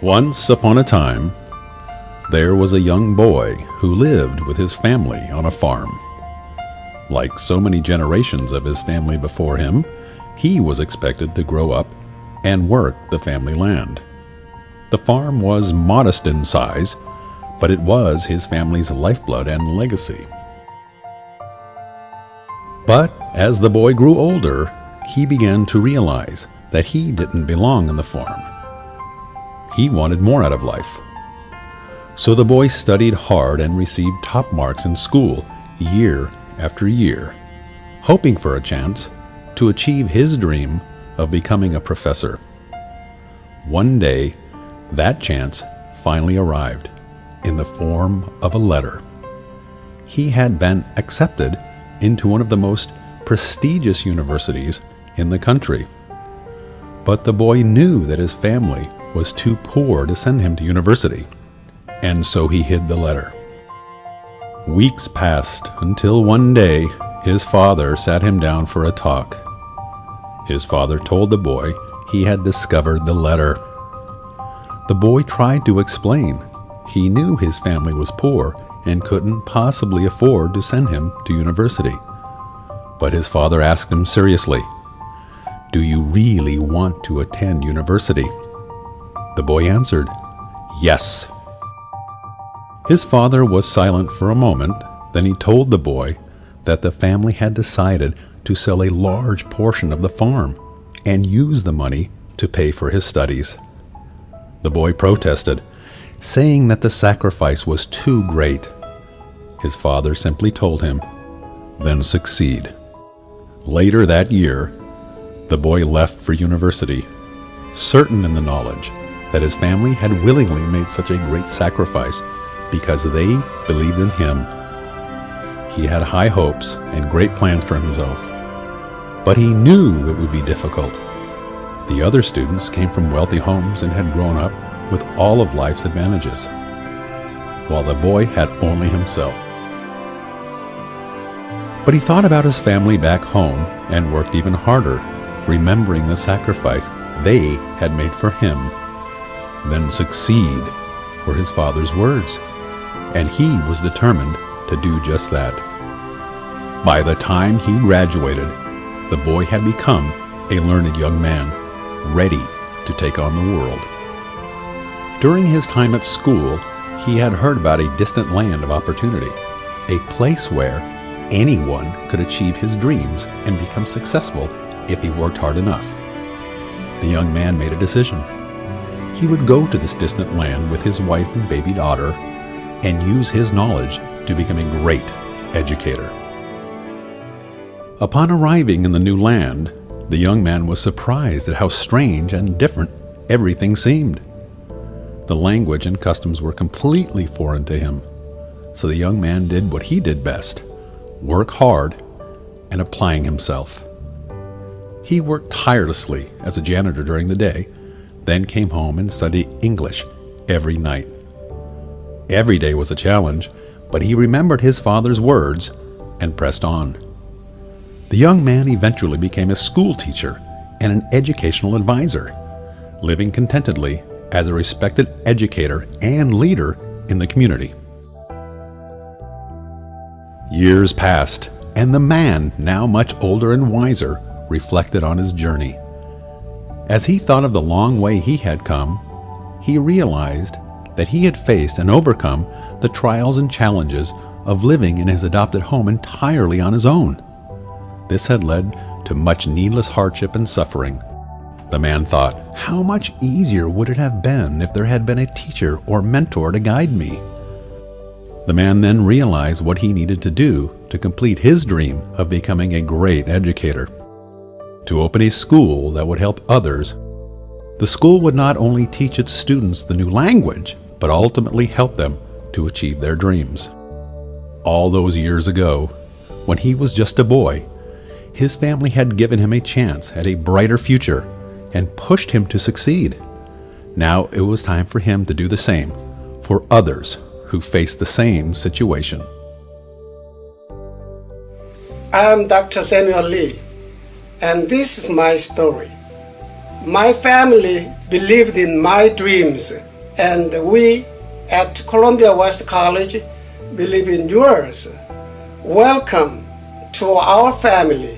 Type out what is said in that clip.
Once upon a time, there was a young boy who lived with his family on a farm. Like so many generations of his family before him, he was expected to grow up and work the family land. The farm was modest in size, but it was his family's lifeblood and legacy. But as the boy grew older, he began to realize that he didn't belong in the farm. He wanted more out of life. So the boy studied hard and received top marks in school year after year, hoping for a chance to achieve his dream of becoming a professor. One day, that chance finally arrived in the form of a letter. He had been accepted into one of the most prestigious universities in the country. But the boy knew that his family was too poor to send him to university, and so he hid the letter. Weeks passed until one day his father sat him down for a talk. His father told the boy he had discovered the letter. The boy tried to explain. He knew his family was poor and couldn't possibly afford to send him to university. But his father asked him seriously, "Do you really want to attend university?" The boy answered, "Yes." His father was silent for a moment. Then he told the boy that the family had decided to sell a large portion of the farm and use the money to pay for his studies. The boy protested, saying that the sacrifice was too great. His father simply told him, "Then succeed." Later that year, the boy left for university, certain in the knowledge that his family had willingly made such a great sacrifice because they believed in him. He had high hopes and great plans for himself, but he knew it would be difficult. The other students came from wealthy homes and had grown up with all of life's advantages, while the boy had only himself. But he thought about his family back home and worked even harder, remembering the sacrifice they had made for him. "Then succeed," were his father's words, and he was determined to do just that. By the time he graduated, the boy had become a learned young man, ready to take on the world. During his time at school, he had heard about a distant land of opportunity, a place where anyone could achieve his dreams and become successful if he worked hard enough. The young man made a decision. He would go to this distant land with his wife and baby daughter and use his knowledge to become a great educator. Upon arriving in the new land, the young man was surprised at how strange and different everything seemed. The language and customs were completely foreign to him, so the young man did what he did best: work hard and applying himself. He worked tirelessly as a janitor during the day, then came home and studied English every night. Every day was a challenge, but he remembered his father's words and pressed on. The young man eventually became a school teacher and an educational advisor, living contentedly as a respected educator and leader in the community. Years passed, and the man, now much older and wiser, reflected on his journey. As he thought of the long way he had come, he realized that he had faced and overcome the trials and challenges of living in his adopted home entirely on his own. This had led to much needless hardship and suffering. The man thought, how much easier would it have been if there had been a teacher or mentor to guide me? The man then realized what he needed to do to complete his dream of becoming a great educator. To open a school that would help others. The school would not only teach its students the new language, but ultimately help them to achieve their dreams. All those years ago, when he was just a boy, his family had given him a chance at a brighter future and pushed him to succeed. Now it was time for him to do the same for others who faced the same situation. I am Dr. Samuel Lee, and this is my story. My family believed in my dreams and we at Columbia West College believe in yours. Welcome to our family.